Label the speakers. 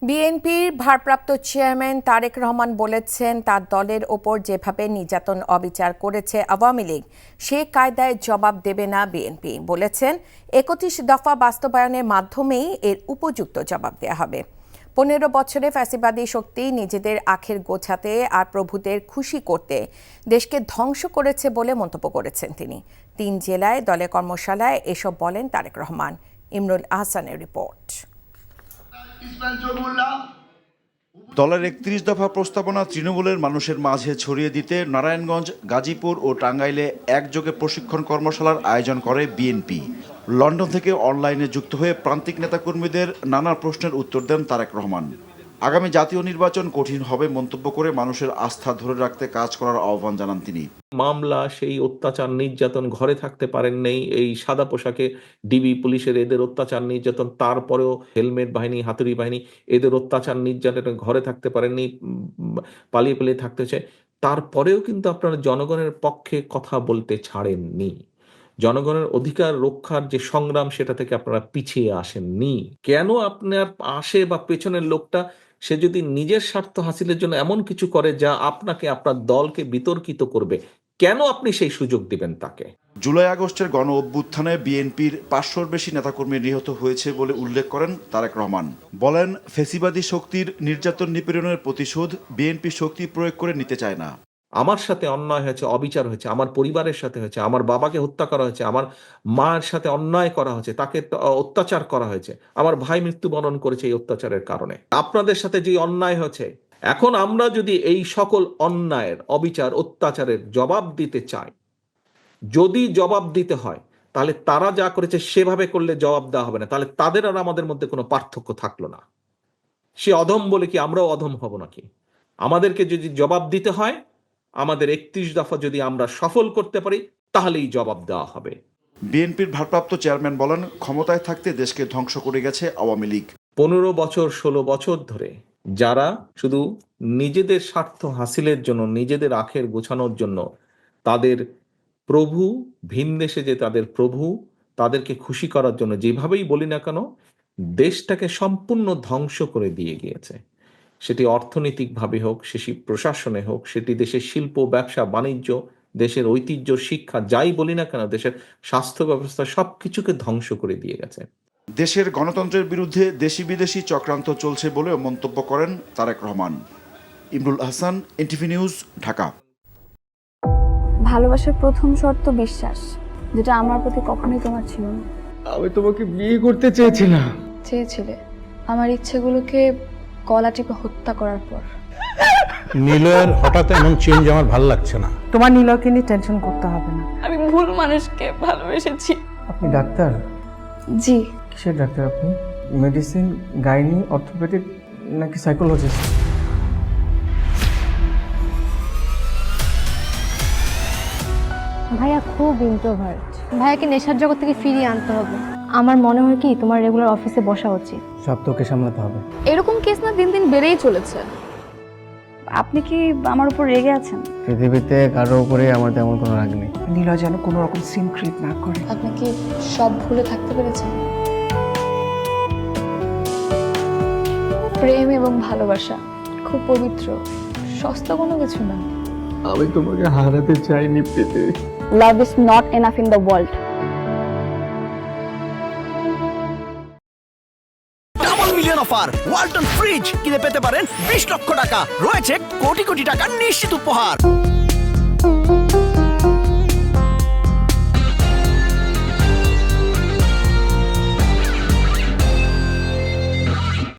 Speaker 1: বিএনপির ভারপ্রাপ্ত চেয়ারম্যান তারেক রহমান বলেছেন, তার দলের ওপর যেভাবে নির্যাতন অবিচার করেছে আওয়ামী লীগ, সে কায়দায় জবাব দেবে না বিএনপি। বলেছেন, ৩১ দফা বাস্তবায়নের মাধ্যমেই এর উপযুক্ত জবাব দেওয়া হবে। ১৫ বছরে ফ্যাসিবাদী শক্তি নিজেদের আখের গোছাতে আর প্রভুদের খুশি করতে দেশকে ধ্বংস করেছে বলে মন্তব্য করেছেন তিনি। ৩ জেলায় দলের কর্মশালায় এসব বলেন তারেক রহমান। ইমরুল আহসানের রিপোর্ট।
Speaker 2: দলের ৩১ দফা প্রস্তাবনা তৃণমূলের মানুষের মাঝে ছড়িয়ে দিতে নারায়ণগঞ্জ, গাজীপুর ও টাঙ্গাইলে একযোগে প্রশিক্ষণ কর্মশালার আয়োজন করে বিএনপি। লন্ডন থেকে অনলাইনে যুক্ত হয়ে প্রান্তিক নেতাকর্মীদের নানা প্রশ্নের উত্তর দেন তারেক রহমান। আগামী জাতীয় নির্বাচন কঠিন হবে মন্তব্য করে মানুষের আস্থা ধরে রাখতে কাজ করার আহ্বান জানান তিনি।
Speaker 3: মামলা, সেই অত্যাচার নির্যাতন, ঘরে থাকতে পারেন নেই, এই সাদা পোশাকে ডিবি পুলিশের এদের অত্যাচার নির্যাতন, তারপরেও হেলমেট বাহিনী, হাতুড়ি বাহিনী এদের অত্যাচার নির্যাতন, ঘরে থাকতে পারেননি, পালিয়ে পালিয়ে থাকতে চায়, তারপরেও কিন্তু আপনারা জনগণের পক্ষে কথা বলতে ছাড়েননি। জনগণের অধিকার রক্ষার যে সংগ্রাম, সেটা থেকে আপনারা পিছিয়ে আসেননি। কেন আপনার পাশে বা পেছনের লোকটা সে যদি নিজের স্বার্থ হাসিলের জন্য এমন কিছু করে যা আপনাকে, আপনার দলকে বিতর্কিত করবে, কেন আপনি সেই সুযোগ দিবেন তাকে?
Speaker 2: জুলাই আগস্টের গণ অভ্যুত্থানে বিএনপির ৫০০-র বেশি নেতাকর্মী নিহত হয়েছে বলে উল্লেখ করেন তারেক রহমান। বলেন, ফ্যাসিবাদী শক্তির নির্যাতন নিপীড়নের প্রতিশোধ বিএনপি শক্তি প্রয়োগ করে নিতে চায় না।
Speaker 3: আমার সাথে অন্যায় হয়েছে, অবিচার হয়েছে, আমার পরিবারের সাথে হয়েছে, আমার বাবাকে হত্যা করা হয়েছে, আমার মায়ের সাথে অন্যায় করা হয়েছে, তাকে অত্যাচার করা হয়েছে, আমার ভাই মৃত্যুবরণ করেছে এই অত্যাচারের কারণে। আপনাদের সাথে যে অন্যায় হয়েছে, এখন আমরা যদি এই সকল অন্যায়ের, অবিচার, অত্যাচারের জবাব দিতে চাই, যদি জবাব দিতে হয়, তাহলে তারা যা করেছে সেভাবে করলে জবাব দেওয়া হবে না, তাহলে তাদের আর আমাদের মধ্যে কোনো পার্থক্য থাকলো না। সে অধম বলে কি আমরাও অধম হব নাকি? আমাদেরকে যদি জবাব দিতে হয়, আমাদের ৩১ দফা যদি আমরা সফল করতে পারি, তাহলেই জবাব দেওয়া হবে।
Speaker 2: বিএনপির ভারপ্রাপ্ত চেয়ারম্যান বলেন, ক্ষমতায় থাকতে দেশকে ধ্বংস করে গেছে আওয়ামী লীগ।
Speaker 3: ১৫ বছর, ১৬ বছর ধরে যারা শুধু নিজেদের স্বার্থ হাসিলের জন্য, নিজেদের আখের গোছানোর জন্য, তাদের প্রভু, ভিনদেশে যে তাদের প্রভু, তাদেরকে খুশি করার জন্য যেভাবেই বলি না কেন, দেশটাকে সম্পূর্ণ ধ্বংস করে দিয়ে গিয়েছে। সেটি অর্থনৈতিকভাবে হোক, সেটি প্রশাসনে হোক, সেটি দেশের শিল্প, ব্যবসা, বাণিজ্য, দেশের ঐতিহ্য, শিক্ষা, যাই বলি না কেন, দেশের স্বাস্থ্য ব্যবস্থা, সবকিছুকে ধ্বংস করে দিয়ে গেছে।
Speaker 2: দেশের গণতন্ত্রের বিরুদ্ধে দেশি বিদেশি চক্রান্ত চলছে বলেও মন্তব্য করেন তারেক রহমান। ইমরুল আহসান, এনটিভি নিউজ, ঢাকা।
Speaker 4: ভালোবাসার প্রথম শর্ত বিশ্বাস, যেটা আমার প্রতি কখনোই তোমার ছিল না।
Speaker 5: আমি তোমাকে বিয়ে করতে চেয়েছিলাম।
Speaker 4: চেয়েছিলে আমার ইচ্ছেগুলোকে গলা টিপে হত্যা করার পর।
Speaker 6: নিলয়ের হঠাৎ এমন চেঞ্জ আমার ভালো লাগছে না।
Speaker 7: তোমার নিলয়কে নিয়ে টেনশন করতে হবে না।
Speaker 4: আমি ভুল মানুষকে ভালোবেসেছি।
Speaker 5: আপনি ডাক্তার?
Speaker 4: জি।
Speaker 5: কিসের ডাক্তার আপনি? মেডিসিন, গাইনি, অর্থোপেডিক নাকি সাইকোলজিস্ট?
Speaker 8: ভাইয়া খুব ইন্ট্রোভার্ট। ভাইয়াকে নেশার জগৎ থেকে ফিরিয়ে আনতে হবে। আমার মনে হয় কি তোমার রেগুলার অফিসে বসা উচিত।
Speaker 5: সব তোকে সামলাতে হবে।
Speaker 4: এরকম কেস না দিন দিন বেড়েই চলেছে। আপনি কি আমার উপর রেগে আছেন?
Speaker 5: পৃথিবীতে কারো উপরে আমার তেমন কোনো রাগ নেই।
Speaker 7: নিলয় যেন কোনো রকম সিন ক্রিয়েট না করে।
Speaker 4: আপনি কি সব ভুলে থাকতে পেরেছেন? প্রেম এবং ভালোবাসা খুব পবিত্র, সস্তা কোনো কিছু না।
Speaker 5: আমি তোমাকে হারাতে চাইনি পেতে।
Speaker 8: Love is not enough in the world.
Speaker 9: Double million offer Walton fridge কিনে পেতে পারেন 20 লক্ষ টাকা, রয়েছে কোটি কোটি টাকার নিশ্চিত উপহার।